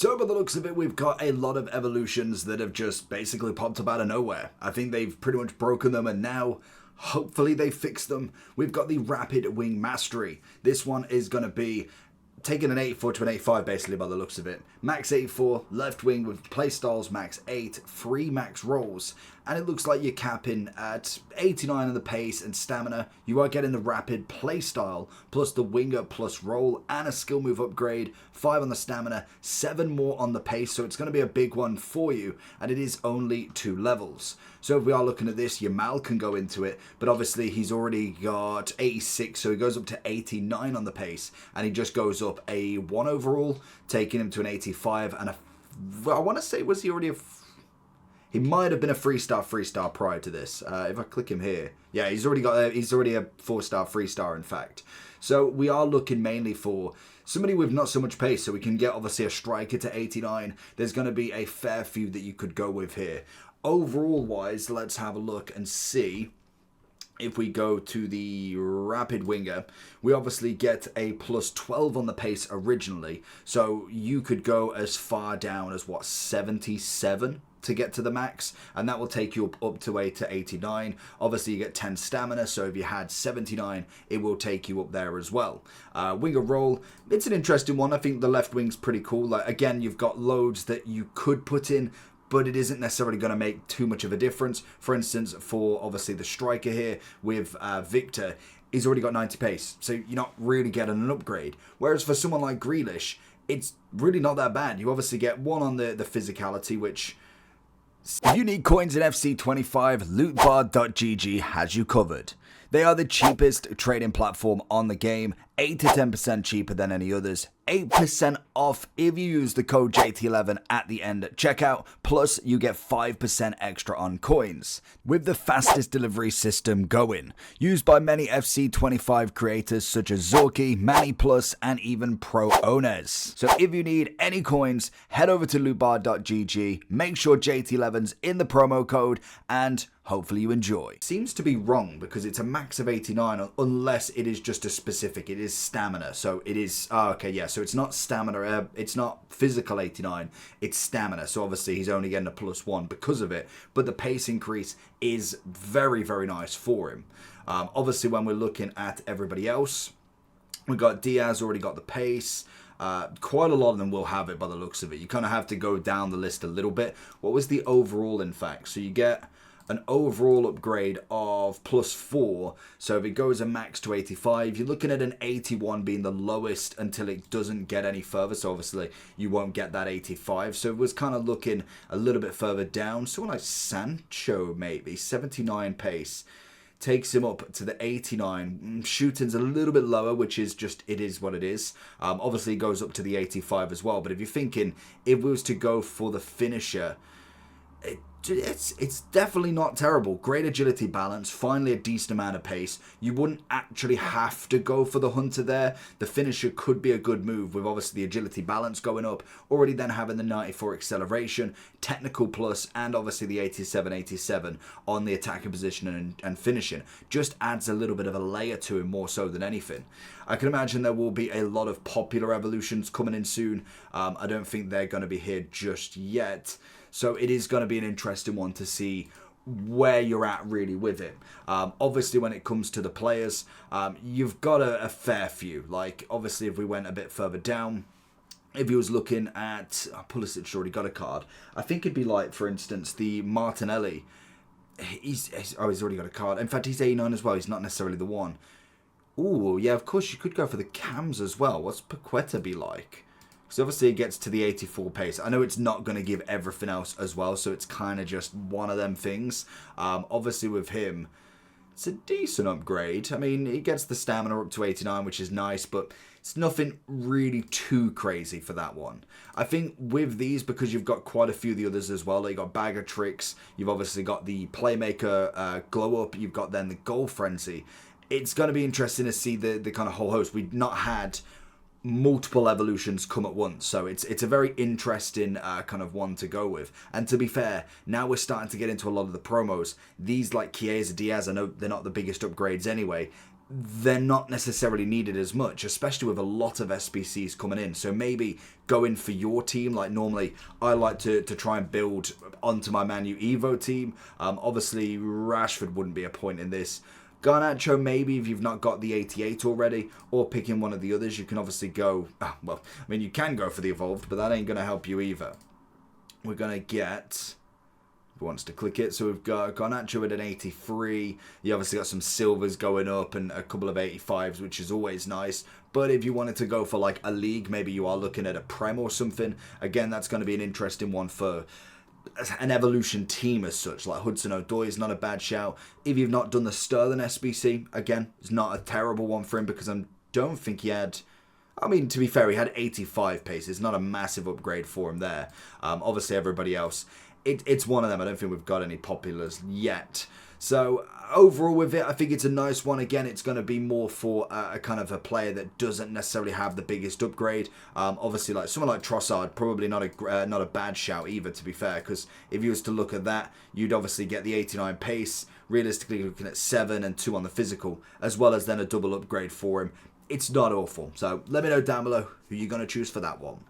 So by the looks of it, we've got a lot of evolutions that have just basically popped up out of nowhere. I think they've pretty much broken them, and now hopefully they fix them. We've got the Rapid Wing Mastery. This one is going to be taking an 84 to an 85 basically by the looks of it. Max 84, left wing with playstyles max 8, 3 max rolls, and it looks like you're capping at 89 on the pace and stamina. You are getting the rapid playstyle plus the winger plus roll and a skill move upgrade, 5 on the stamina, 7 more on the pace, so it's going to be a big one for you, and it is only 2 levels. So if we are looking at this, Yamal can go into it, but obviously he's already got 86, so he goes up to 89 on the pace, and he just goes up a 1 overall, taking him to an 85, and I want to say, was he already he might have been a 3-star prior to this. If I click him here, yeah, he's already a 4-star 3-star in fact. So we are looking mainly for somebody with not so much pace, so we can get obviously a striker to 89. There's going to be a fair few that you could go with here. Overall wise, let's have a look and see. If we go to the rapid winger, we obviously get a plus 12 on the pace originally. So you could go as far down as, what, 77 to get to the max, and that will take you up to 89. Obviously you get 10 stamina, so if you had 79, it will take you up there as well. Winger roll, it's an interesting one. I think the left wing's pretty cool. Like, again, you've got loads that you could put in, but it isn't necessarily going to make too much of a difference. For instance, for obviously the striker here with Victor, he's already got 90 pace, so you're not really getting an upgrade. Whereas for someone like Grealish, it's really not that bad. You obviously get 1 on the physicality, which... If you need coins in FC25, Loot.bar.gg has you covered. They are the cheapest trading platform on the game, 8 to 10% cheaper than any others, 8% off if you use the code JT11 at the end at checkout, plus you get 5% extra on coins. With the fastest delivery system going, used by many FC25 creators such as Zorky, Manny Plus, and even pro owners. So if you need any coins, head over to lootbar.gg, make sure JT11's in the promo code, and hopefully you enjoy. Seems to be wrong because it's a max of 89 unless it is just a specific, it is stamina. So it is, okay, yeah, so it's not stamina, it's not physical 89, it's stamina. So obviously he's only getting a plus 1 because of it, but the pace increase is very, very nice for him. Obviously when we're looking at everybody else, we've got Diaz already got the pace. Quite a lot of them will have it by the looks of it. You kind of have to go down the list a little bit. What was the overall in fact? So you get an overall upgrade of plus 4, so if it goes a max to 85, you're looking at an 81 being the lowest until it doesn't get any further, so obviously you won't get that 85, so it was kind of looking a little bit further down. Someone like Sancho maybe, 79 pace, takes him up to the 89. Shooting's a little bit lower, which is just, it is what it is. Obviously it goes up to the 85 as well, but if you're thinking, if it was to go for the finisher, it's definitely not terrible. Great agility balance, finally a decent amount of pace. You wouldn't actually have to go for the hunter there. The finisher could be a good move with obviously the agility balance going up, already then having the 94 acceleration, technical plus, and obviously the 87 on the attacking position and finishing. Just adds a little bit of a layer to him more so than anything. I can imagine there will be a lot of popular evolutions coming in soon. I don't think they're going to be here just yet. So it is going to be an interesting one to see where you're at really with it. Obviously, when it comes to the players, you've got a fair few. Like, obviously, if we went a bit further down, if he was looking at... Pulisic already got a card. I think it'd be like, for instance, the Martinelli. He's already got a card. In fact, he's 89 as well. He's not necessarily the one. Ooh, yeah, of course, you could go for the cams as well. What's Paqueta be like? So obviously it gets to the 84 pace. I know it's not going to give everything else as well, so it's kind of just one of them things. Obviously with him, it's a decent upgrade. I mean, he gets the stamina up to 89, which is nice, but it's nothing really too crazy for that one. I think with these, because you've got quite a few of the others as well, like you've got Bag of Tricks, you've obviously got the Playmaker Glow Up, you've got then the Goal Frenzy. It's going to be interesting to see the kind of whole host. We've not had multiple evolutions come at once, so it's a very interesting kind of one to go with. And to be fair, now we're starting to get into a lot of the promos. These like Chiesa, Diaz, I know they're not the biggest upgrades anyway. they're not necessarily needed as much, especially with a lot of SBCs coming in. So maybe going for your team, like normally I like to try and build onto my Man U Evo team. Obviously, Rashford wouldn't be a point in this. Garnacho, maybe if you've not got the 88 already, or picking one of the others, you can obviously go, well, I mean, you can go for the Evolved, but that ain't going to help you either. We're going to get... wants to click it. So we've got Garnacho at an 83. You obviously got some silvers going up and a couple of 85s, which is always nice. But if you wanted to go for like a league, maybe you are looking at a Prem or something. Again, that's going to be an interesting one for an evolution team as such. Like Hudson-Odoi is not a bad shout. If you've not done the Sterling SBC, again, it's not a terrible one for him because I don't think he had... I mean, to be fair, he had 85 pace. It's not a massive upgrade for him there. Obviously, everybody else... It's one of them. I don't think we've got any populars yet. So overall with it, I think it's a nice one. Again, it's going to be more for a kind of a player that doesn't necessarily have the biggest upgrade. Obviously, like someone like Trossard, probably not a bad shout either, to be fair, because if you was to look at that, you'd obviously get the 89 pace, realistically looking at 7 and 2 on the physical, as well as then a double upgrade for him. It's not awful. So let me know down below who you're going to choose for that one.